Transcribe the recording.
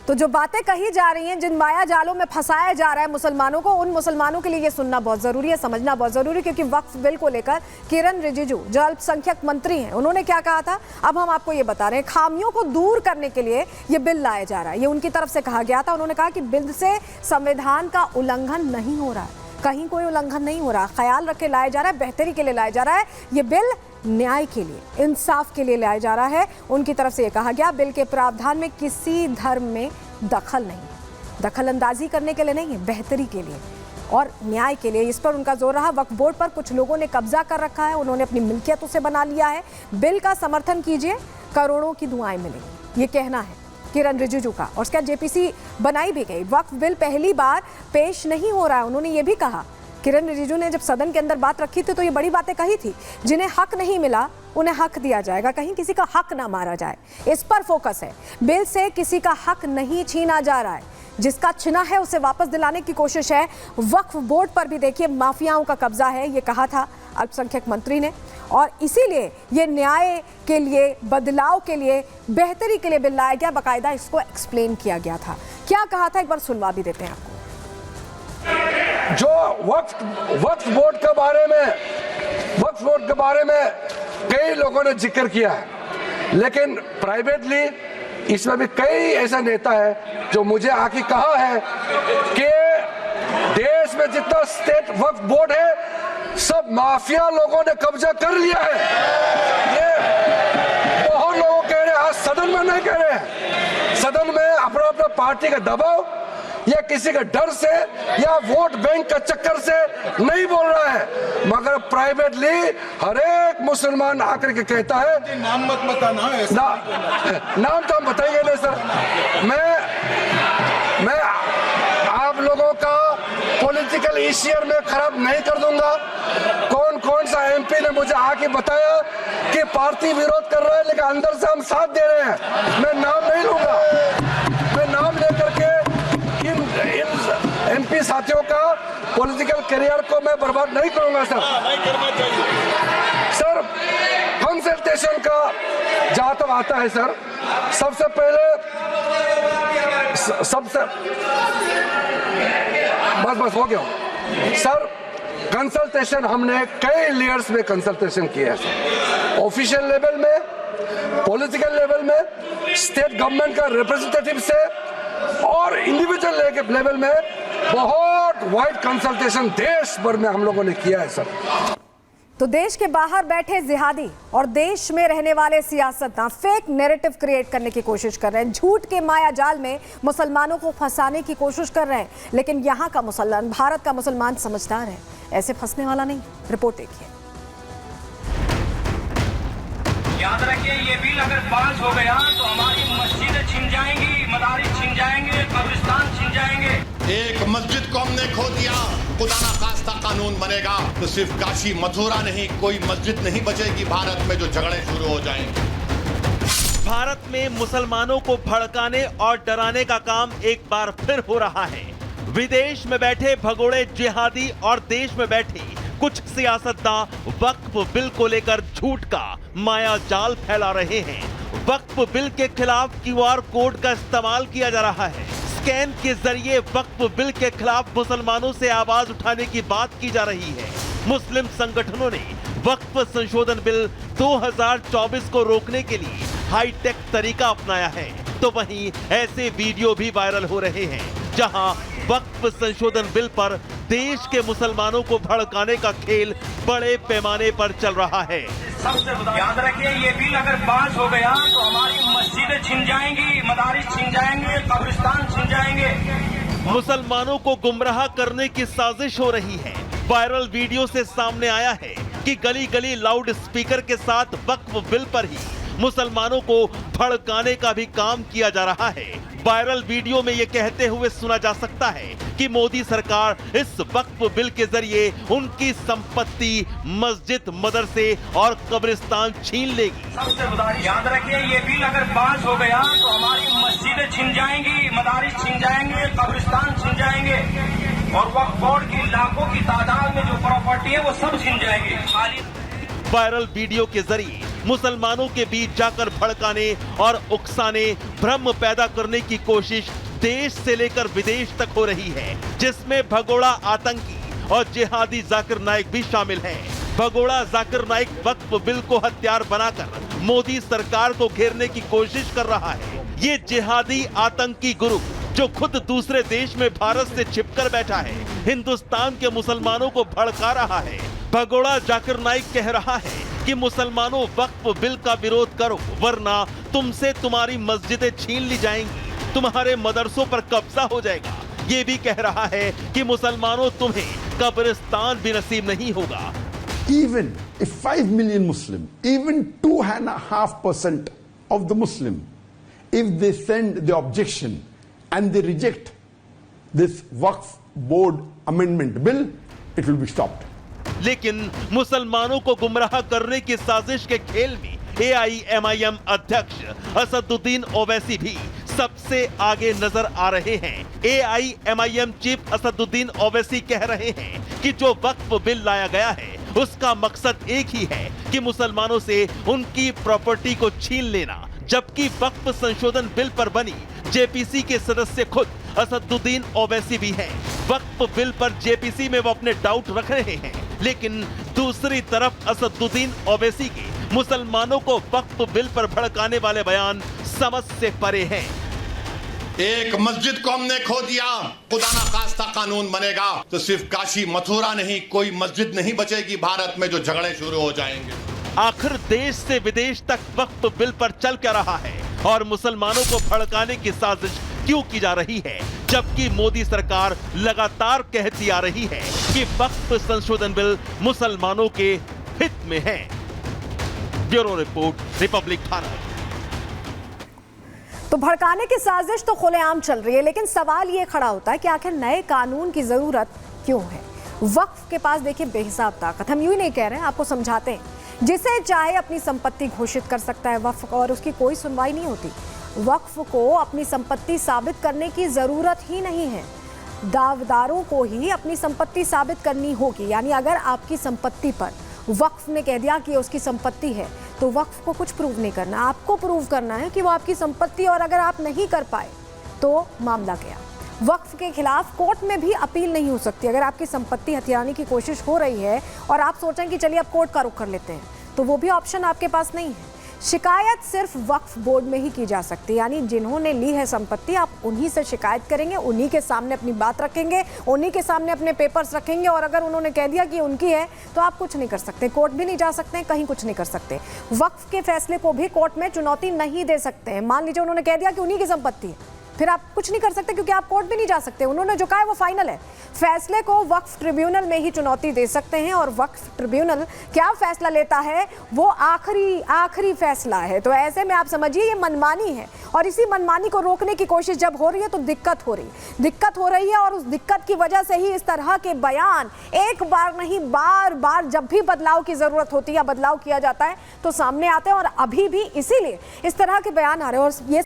तो जो बातें कही जा रही हैं, जिन माया जालों में फंसाया जा रहा है मुसलमानों को, उन मुसलमानों के लिए ये सुनना बहुत जरूरी है, समझना बहुत जरूरी है। क्योंकि वक्फ बिल को लेकर किरण रिजिजू जो अल्पसंख्यक मंत्री हैं, उन्होंने क्या कहा था, अब हम आपको ये बता रहे हैं। खामियों को दूर करने के लिए ये बिल लाया जा रहा है, ये उनकी तरफ से कहा गया था। उन्होंने कहा कि बिल से संविधान का उल्लंघन नहीं हो रहा है, कहीं कोई उल्लंघन नहीं हो रहा, ख्याल रख के लाया जा रहा है, बेहतरी के लिए लाया जा रहा है। ये बिल न्याय के लिए, इंसाफ के लिए लाया जा रहा है। उनकी तरफ से ये कहा गया, बिल के प्रावधान में किसी धर्म में दखल नहीं, दखल अंदाजी करने के लिए नहीं है, बेहतरी के लिए और न्याय के लिए। इस पर उनका जोर रहा। वक्फ बोर्ड पर कुछ लोगों ने कब्जा कर रखा है, उन्होंने अपनी मिल्कियत उसे बना लिया है। बिल का समर्थन कीजिए, करोड़ों की दुआएं मिलेंगी, ये कहना है किरण रिजिजू का। और उसका जेपीसी बनाई भी गई। वक्फ बिल पहली बार पेश नहीं हो रहा है, उन्होंने ये भी कहा। किरण रिजिजू ने जब सदन के अंदर बात रखी थी तो ये बड़ी बातें कही थी, जिन्हें हक नहीं मिला उन्हें हक दिया जाएगा, कहीं किसी का हक ना मारा जाए, इस पर फोकस है। बिल से किसी का हक नहीं छीना जा रहा है, जिसका छिना है उसे वापस दिलाने की कोशिश है। वक्फ बोर्ड पर भी देखिए माफियाओं का कब्जा है, ये कहा था अल्पसंख्यक मंत्री ने। और इसीलिए ये न्याय के लिए, बदलाव के लिए, बेहतरी के लिए बिल लाया गया। बाकायदा इसको एक्सप्लेन किया गया था। क्या कहा था एक बार सुनवा भी देते हैं आपको। जो वक्फ बोर्ड के बारे में कई लोगों ने जिक्र किया है, लेकिन प्राइवेटली इसमें भी कई ऐसा नेता है जो मुझे आके कहा है कि देश में जितना स्टेट वक्फ बोर्ड है सब माफिया लोगों ने कब्जा कर लिया है। ये बहुत लोग कह रहे हैं, आज सदन में नहीं कह रहे हैं, सदन में अपना अपना पार्टी का दबाव या किसी के डर से या वोट बैंक का चक्कर से नहीं बोल रहा है, मगर प्राइवेटली हर एक मुसलमान आकर के कहता है। नाम मत बताना, नाम तो हम बताएंगे नहीं सर। मैं आप लोगों का पॉलिटिकल इशियर में खराब नहीं कर दूंगा। कौन कौन सा एमपी ने मुझे आके बताया कि पार्टी विरोध कर रहा है, लेकिन अंदर से हम साथ दे रहे हैं। मैं नाम नहीं लूंगा, मैं नाम लेकर के इन एमपी साथियों का पॉलिटिकल करियर को मैं बर्बाद नहीं करूंगा सर। सर कंसल्टेशन का जहां तक आता है सर, सबसे पहले बस हो गया सर। कंसल्टेशन हमने कई लेयर्स में कंसल्टेशन किया है, ऑफिशियल लेवल में, पॉलिटिकल लेवल में, स्टेट गवर्नमेंट का रिप्रेजेंटेटिव से और इंडिविजुअल लेवल में बहुत वाइड कंसल्टेशन देश भर में हम लोगों ने किया है सर। तो देश के बाहर बैठे जिहादी और देश में रहने वाले सियासतदान फेक नैरेटिव क्रिएट करने की कोशिश कर रहे हैं, झूठ के माया जाल में मुसलमानों को फंसाने की कोशिश कर रहे हैं। लेकिन यहाँ का मुसलमान, भारत का मुसलमान समझदार है, ऐसे फंसने वाला नहीं। रिपोर्ट देखिए। याद रखिए, ये बिल अगर पास हो गया तो हमारी मस्जिदें छिन जाएंगी, मदारिस छिन जाएंगे, कब्रिस्तान छिन जाएंगे। एक मस्जिद को हमने खो दिया, खुदा ना खास्ता कानून बनेगा तो सिर्फ काशी मथुरा नहीं, कोई मस्जिद नहीं बचेगी भारत में जो झगड़े शुरू हो जाएंगे। भारत में मुसलमानों को भड़काने और डराने का काम एक बार फिर हो रहा है। विदेश में बैठे भगोड़े जिहादी और देश में बैठे कुछ सियासतदान वक्फ बिल को लेकर झूठ का माया जाल फैला रहे हैं। वक्फ बिल के खिलाफ क्यूआर कोड का इस्तेमाल किया जा रहा है। स्कैन के जरिए वक्फ बिल के खिलाफ मुसलमानों से आवाज उठाने की बात की जा रही है। मुस्लिम संगठनों ने वक्फ संशोधन बिल 2024 को रोकने के लिए हाईटेक तरीका अपनाया है, तो वहीं ऐसे वीडियो भी वायरल हो रहे हैं जहां वक्फ संशोधन बिल पर देश के मुसलमानों को भड़काने का खेल बड़े पैमाने पर चल रहा है। याद रखिए, ये बिल अगर पास हो गया तो हमारी मस्जिदें छिन जाएंगी, मदारिस छिन जाएंगे, कब्रिस्तान छिन जाएंगे। मुसलमानों को गुमराह करने की साजिश हो रही है। वायरल वीडियो से सामने आया है कि गली गली लाउड स्पीकर के साथ वक्फ बिल पर ही मुसलमानों को भड़काने का भी काम किया जा रहा है। वायरल वीडियो में यह कहते हुए सुना जा सकता है कि मोदी सरकार इस वक्फ बिल के जरिए उनकी संपत्ति, मस्जिद, मदरसे और कब्रिस्तान छीन लेगी। याद रखिए, ये बिल अगर पास हो गया तो हमारी मस्जिदें छिन जाएंगी, मदारिस छिन जाएंगे, कब्रिस्तान छिन जाएंगे और वक्फ बोर्ड की लाखों की तादाद में जो प्रॉपर्टी है वो सब छिन जाएगी। वायरल वीडियो के जरिए मुसलमानों के बीच जाकर भड़काने और उकसाने, भ्रम पैदा करने की कोशिश देश से लेकर विदेश तक हो रही है, जिसमें भगोड़ा आतंकी और जिहादी जाकिर नाइक भी शामिल हैं। भगोड़ा जाकिर नाइक वक्फ बिल को हथियार बनाकर मोदी सरकार को घेरने की कोशिश कर रहा है। ये जिहादी आतंकी ग्रुप जो खुद दूसरे देश में भारत से छिपकर बैठा है, हिंदुस्तान के मुसलमानों को भड़का रहा है। भगोड़ा जाकिर नाइक कह रहा है कि मुसलमानों वक्फ बिल का विरोध करो, वरना तुमसे तुम्हारी मस्जिदें छीन ली जाएंगी, तुम्हारे मदरसों पर कब्जा हो जाएगा। ये भी कह रहा है कि मुसलमानों तुम्हें कब्रिस्तान भी नसीब नहीं होगा। Even if 5 million Muslim, even 2.5% of the Muslim, if they send the objection and they reject this Waqf Board amendment bill, it will be stopped. लेकिन मुसलमानों को गुमराह करने की साजिश के खेल में AIMIM अध्यक्ष असदुद्दीन ओवैसी भी सबसे आगे नजर आ रहे हैं। AIMIM चीफ असदुद्दीन ओवैसी कह रहे हैं कि जो वक्फ बिल लाया गया है उसका मकसद एक ही है कि मुसलमानों से उनकी प्रॉपर्टी को छीन लेना, जबकि वक्फ संशोधन बिल पर बनी जेपीसी के सदस्य खुद असदुद्दीन ओवैसी भी हैं। वक्फ बिल पर जेपीसी में वो अपने डाउट रख रहे हैं, लेकिन दूसरी तरफ असदुद्दीन ओवैसी के मुसलमानों को वक्फ बिल पर भड़काने वाले बयान समझ से परे हैं। एक मस्जिद को हमने खो दिया, खुदा ना खास्ता कानून बनेगा तो सिर्फ काशी मथुरा नहीं, कोई मस्जिद नहीं बचेगी भारत में जो झगड़े शुरू हो जाएंगे। आखिर देश से विदेश तक वक्फ बिल पर चल क्या रहा है और मुसलमानों को भड़काने की साजिश क्यों की जा रही है, जबकि मोदी सरकार लगातार कहती आ रही है कि वक्फ संशोधन बिल मुसलमानों के हित में है। Bureau report, Republic Bharat. तो भड़काने की साजिश तो खुलेआम चल रही है, लेकिन सवाल ये खड़ा होता है कि आखिर नए कानून की जरूरत क्यों है। वक्फ के पास देखिए बेहिसाब ताकत, हम यूं ही नहीं कह रहे हैं, आपको समझाते हैं। जिसे चाहे अपनी संपत्ति घोषित कर सकता है वक्फ, और उसकी कोई सुनवाई नहीं होती। वक्फ को अपनी संपत्ति साबित करने की जरूरत ही नहीं है, दावेदारों को ही अपनी संपत्ति साबित करनी होगी। यानी अगर आपकी संपत्ति पर वक्फ ने कह दिया कि उसकी संपत्ति है, तो वक्फ को कुछ प्रूव नहीं करना, आपको प्रूव करना है कि वो आपकी संपत्ति, और अगर आप नहीं कर पाए तो मामला गया। वक्फ के खिलाफ कोर्ट में भी अपील नहीं हो सकती। अगर आपकी संपत्ति हथियाने की कोशिश हो रही है और आप सोचें कि चलिए अब कोर्ट का रुख कर लेते हैं, तो वो भी ऑप्शन आपके पास नहीं है। शिकायत सिर्फ वक्फ बोर्ड में ही की जा सकती है, यानी जिन्होंने ली है संपत्ति, आप उन्हीं से शिकायत करेंगे, उन्हीं के सामने अपनी बात रखेंगे, उन्हीं के सामने अपने पेपर्स रखेंगे, और अगर उन्होंने कह दिया कि उनकी है तो आप कुछ नहीं कर सकते, कोर्ट भी नहीं जा सकते, कहीं कुछ नहीं कर सकते। वक्फ के फैसले को भी कोर्ट में चुनौती नहीं दे सकते हैं। मान लीजिए उन्होंने कह दिया कि उन्हीं की संपत्ति है, फिर आप कुछ नहीं कर सकते, क्योंकि आप कोर्ट भी नहीं जा सकते। उन्होंने जो कहा है वो फाइनल है। फैसले को वक्फ ट्रिब्यूनल में ही चुनौती दे सकते हैं, और वक्फ ट्रिब्यूनल क्या फैसला लेता है वो आखिरी फैसला है। तो ऐसे में आप समझिए ये मनमानी है, और इसी मनमानी को रोकने की कोशिश जब हो रही है तो दिक्कत हो रही है। और उस दिक्कत की वजह से ही इस तरह के बयान एक बार नहीं बार बार जब भी बदलाव की जरूरत होती है या बदलाव किया जाता है तो सामने आते हैं, और अभी भी इसीलिए इस तरह के बयान आ रहे हैं। और ये